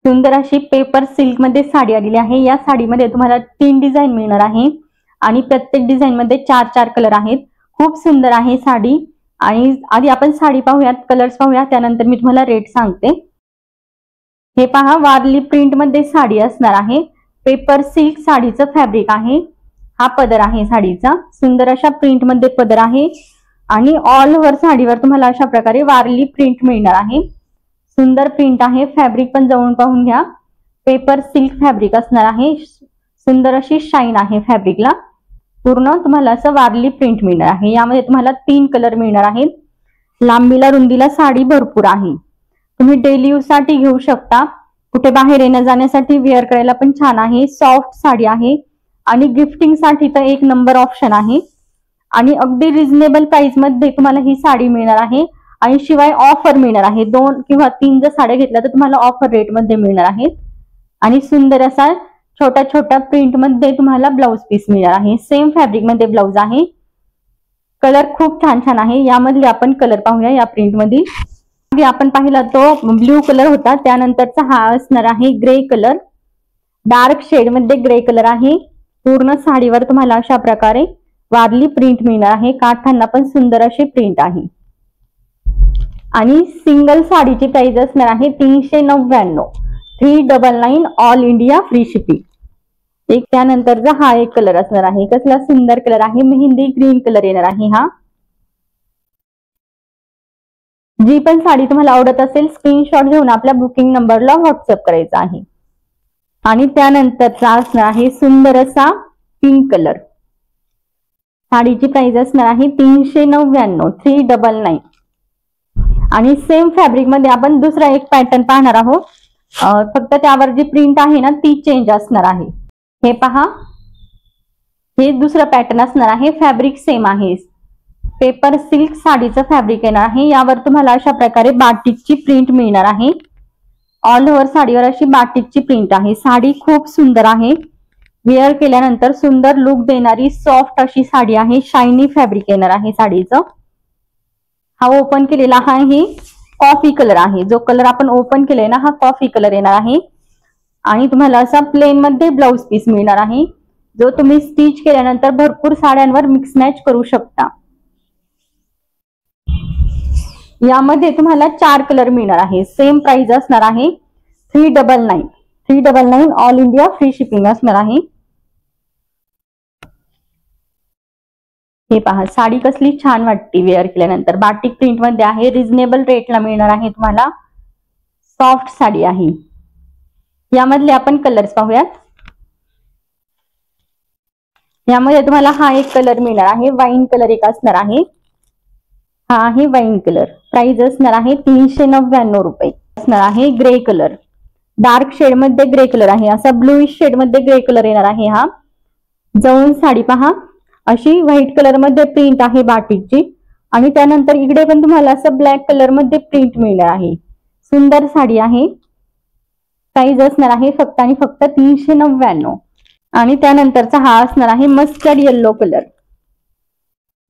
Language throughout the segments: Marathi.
सुंदर अशी पेपर सिल्क मध्ये साडी आलेली आहे। या साडीमध्ये तुम्हाला 3 डिझाईन मिळणार आहे आणि प्रत्येक डिझाईन मध्ये 4 कलर आहेत। खूप सुंदर आहे साडी। आणि आधी आपण साडी पाहूयात, कलर्स पाहूया, त्यानंतर मी तुम्हाला रेट सांगते। हे पहा, वारली प्रिंट मध्ये साडी असणार आहे। पेपर सिल्क साडीचं फॅब्रिक आहे। हा पदर आहे साडीचा। सुंदर अशा प्रिंट मध्ये पदर आहे आणि ऑल ओव्हर साडीवर तुम्हाला अशा प्रकारे वारली प्रिंट मिळणार आहे। सुंदर प्रिंट आहे। फॅब्रिक पण जवळून पाहून घ्या। पेपर सिल्क फॅब्रिक असणार आहे। सुंदर अशी शाईन आहे फॅब्रिकला। पूर्ण तुम्हाला असं वारली प्रिंट मिळणार आहे। यामध्ये तुम्हाला 3 कलर मिळणार आहेत। लांबीला रुंदीला साडी भरपूर आहे। तुम्ही डेली यूज साठी घेऊ शकता। कुठे बाहेर येण्या जाण्यासाठी वेअर करायला पण छान आहे। सॉफ्ट साडी आहे आणि गिफ्टिंग साठी तर एक नंबर ऑप्शन आहे। आणि अगदी रिझनेबल प्राइस मध्ये तुम्हाला ही साडी मिळणार आहे। आणि शिवाय ऑफर मिळणार आहे। 2 किंवा 3 जर साड्या घेतल्या तर तुम्हाला ऑफर रेट मध्ये मिळणार आहेत। आणि सुंदर असा छोटा छोटा प्रिंट मध्ये तुम्हाला ब्लाउज पीस मिळणार आहे। सेम फॅब्रिक मध्ये ब्लाउज आहे। कलर खूप छान छान आहे। यामधले आपण कलर पाहूया। या प्रिंट मध्ये आधी आपण पाहिला तो ब्ल्यू कलर होता, त्यानंतरचा हा असणार आहे ग्रे कलर। डार्क शेड मध्ये ग्रे कलर आहे। पूर्ण साडीवर तुम्हाला अशा प्रकारे वारली प्रिंट मिळणार आहे। काठांना पण सुंदर अशी प्रिंट आहे। आणि सिंगल साडीची प्राइस असणार आहे 399, 399 ऑल इंडिया फ्री शिपिंग। एक त्यानंतरचा हा एक कलर असणार आहे। कसला सुंदर कलर आहे, मेहंदी ग्रीन कलर येणार आहे हा। जी पण साडी तुम्हाला आवडत असेल स्क्रीनशॉट घेऊन आपल्या बुकिंग नंबरला व्हॉट्सअप करायचा आहे। आणि त्यानंतरचा असणार आहे सुंदर असा पिंक कलर। साडीची प्राइस असणार आहे 399, 399। आणि सेम फॅब्रिक मध्ये आपण दुसरा एक पॅटर्न पाहणार आहोत। फक्त त्यावर जी प्रिंट आहे ना ती चेंज असणार आहे। हे पहा, हे दुसरं पॅटर्न असणार आहे। फॅब्रिक सेम आहे। पेपर सिल्क साडीचं फॅब्रिक येणार आहे। यावर तुम्हाला अशा प्रकारे बाटिकची प्रिंट मिळणार आहे। ऑल ओव्हर साडीवर अशी बाटिकची प्रिंट आहे। साडी खूप सुंदर आहे। वेअर केल्यानंतर सुंदर लुक देणारी सॉफ्ट अशी साडी आहे। शायनी फॅब्रिक येणार आहे साडीचं। हा ओपन केलेला आहे कॉफी कलर आहे। जो कलर आपण ओपन केलाय ना हा कॉफी कलर येणार आहे। आणि तुम्हाला असा प्लेन मध्ये ब्लाउज पीस मिळणार आहे, जो तुम्ही स्टिच केल्यानंतर भरपूर साड्यांवर मिक्स मॅच करू शकता। यामध्ये तुम्हाला 4 कलर मिळणार आहे। सेम प्राइस असणार आहे 399, 399 ऑल इंडिया फ्री शिपिंग असणार आहे। हे पहा, साडी कसली छान वाटते वेअर केल्यानंतर। बाटिक प्रिंट मध्ये आहे। रिझनेबल रेटला मिळणार आहे तुम्हाला। सॉफ्ट साडी आहे। यामधले आपण कलर्स पाहूयात। यामध्ये तुम्हाला हा एक कलर मिळणार आहे। वाईन कलर एक असणार आहे। हा आहे वाईन कलर। प्राइस असणार आहे 399 रुपये असणार आहे। ग्रे कलर, डार्क शेड मध्ये ग्रे कलर आहे। असा ब्लूइश शेड मध्ये ग्रे कलर येणार आहे हा। जवळून साडी पहा, अशी व्हाईट कलर मध्ये प्रिंट आहे बाटिकची। आणि त्यानंतर इकडे पण तुम्हाला असं ब्लॅक कलर मध्ये प्रिंट मिळणार आहे। सुंदर साडी आहे। प्राइस असणार आहे फक्त आणि फक्त 399। आणि त्यानंतरचा हा असणार आहे mustard yellow colour.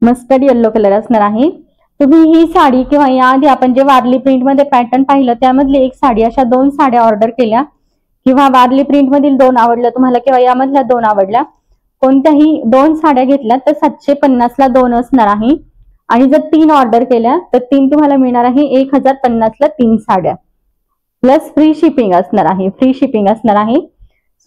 Mustard yellow colour असणार आहे। तुम्ही ही साडी किंवा याआधी आपण जे वारली प्रिंट मध्ये पॅटर्न पाहिलं त्यामधली एक साडी, अशा 2 साड्या ऑर्डर केल्या किंवा वारली प्रिंट मधील 2 आवडल्या तुम्हाला किंवा यामधल्या 2 आवडल्या, कोणत्याही 2 साड्या घेतल्या तर 750 ला 2 असणार आहे। आणि जर 3 ऑर्डर केल्या तर 3 तुम्हाला मिळणार आहे 1050 ला 3 साड्या प्लस फ्री शिपिंग असणार आहे। फ्री शिपिंग असणार आहे।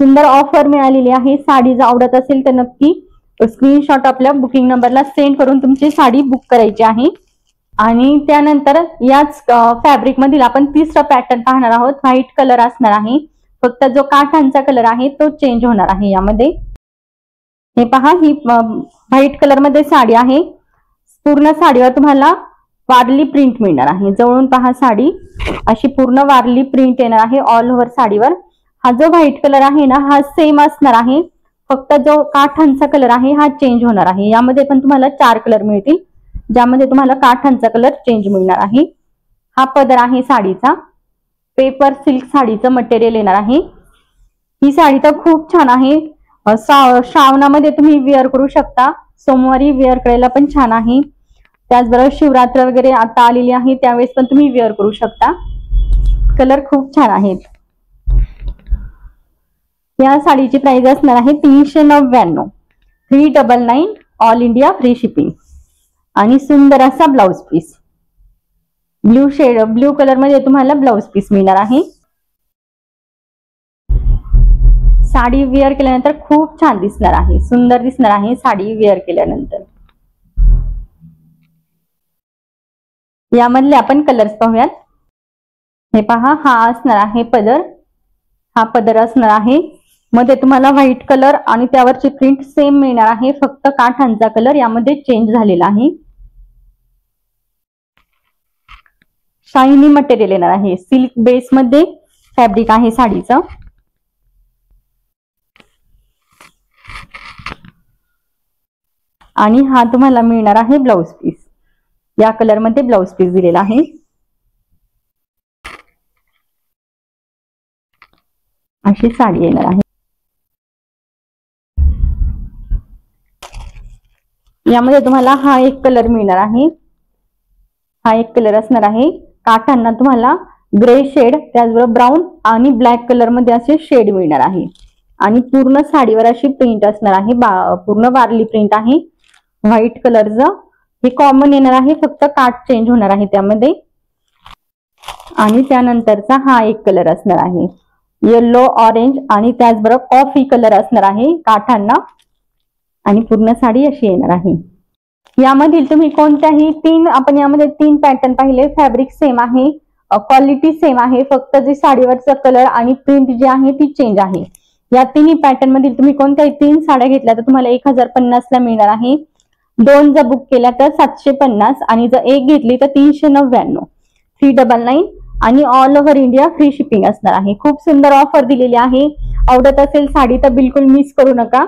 सुंदर ऑफर मिळालेली आहे। साडी जर आवडत असेल तर नक्की स्क्रीनशॉट आपल्या बुकिंग नंबरला सेंड करून तुमची साडी बुक करायची आहे। आणि त्यानंतर याच फॅब्रिक मधील आपण तिसरा पॅटर्न पाहणार आहोत। व्हाईट कलर असणार आहे। फक्त जो काठांचा कलर आहे तो चेंज होणार आहे यामध्ये। हे पहा, ही व्हाईट कलर मध्ये साडी आहे। पूर्ण साडीवर तुम्हाला वारली प्रिंट मिळणार आहे। जवळून पहा, साडी अशी पूर्ण वारली प्रिंट येणार आहे ऑल ओव्हर साडीवर। हा जो व्हाईट कलर आहे ना हा सेम असणार आहे। फक्त जो काठांचा कलर आहे हा चेंज होणार आहे। यामध्ये पण तुम्हाला 4 कलर मिळतील, ज्यामध्ये तुम्हाला काठांचा कलर चेंज मिळणार आहे। हा पदर आहे साडीचा। पेपर सिल्क साडीचं मटेरियल येणार आहे। ही साडी तर खूप छान आहे। श्रावणामध्ये तुम्ही वेअर करू शकता। सोमवारी वेअर करायला पण छान आहे। त्याचबरोबर शिवरात्र वगैरे आता आलेली आहे त्यावेळेस पण तुम्ही वेअर करू शकता। कलर खूप छान आहेत। या साडीची प्राइस असणार आहे 399, 399 ऑल इंडिया फ्री शिपिंग. आणि सुंदर असा ब्लाउज पीस ब्लू कलर मध्ये तुम्हाला ब्लाउज पीस मिळणार आहे. साडी वेअर केल्यानंतर खूप छान दिसणार आहे, सुंदर दिसणार आहे साडी वेअर केल्यानंतर. यामधले आपण कलर्स पाहूयात. हे पहा, हा असणार आहे पदर. हा पदर असणार आहे. मध्ये तुम्हाला व्हाईट कलर आणि त्यावरची प्रिंट सेम मिळणार आहे, फक्त काठांचा कलर यामध्ये चेंज झालेला आहे. शायनी मटेरियल येणार आहे, सिल्क बेस मध्ये फॅब्रिक आहे साडीचं. आणि हा तुम्हाला मिळणार आहे ब्लाउज पीस. या कलर मध्ये ब्लाउज पीस दिलेला आहे. अशी साडी येणार आहे. यामध्ये तुम्हाला हा एक कलर मिळणार आहे. हा एक कलर असणार आहे. काठांना तुम्हाला ग्रे शेड, त्याचबरोबर ब्राऊन आणि ब्लॅक कलर मध्ये असे शेड मिळणार आहे. आणि पूर्ण साडीवर अशी प्रिंट असणार आहे, पूर्ण वारली प्रिंट आहे. व्हाईट कलरचं हे कॉमन येणार आहे, फक्त काठ चेंज होणार आहे त्यामध्ये. आणि त्यानंतरचा हा एक कलर असणार आहे, येलो ऑरेंज आणि त्याचबरोबर कॉफी कलर असणार आहे काठांना. आणि पूर्ण साडी अशी येणार आहे. यामधील तुम्ही कोणत्याही आपण यामध्ये 3 पॅटर्न पाहिले. फॅब्रिक सेम आहे, क्वालिटी सेम आहे, फक्त जे साडीवरचा कलर आणि प्रिंट जी आहे ती चेंज आहे. या तिन्ही पॅटर्न मधील तुम्ही कोणत्याही 3 साड्या घेतल्या तर तुम्हाला 1050 ला मिळणार आहे. 2 जर बुक केल्या तर 750 आणि जर 1 घेतली तर 399, 399 आणि all over India free shipping असणार आहे. खूप सुंदर ऑफर दिलेली आहे. आवडत असेल साडी तर बिलकुल मिस करू नका.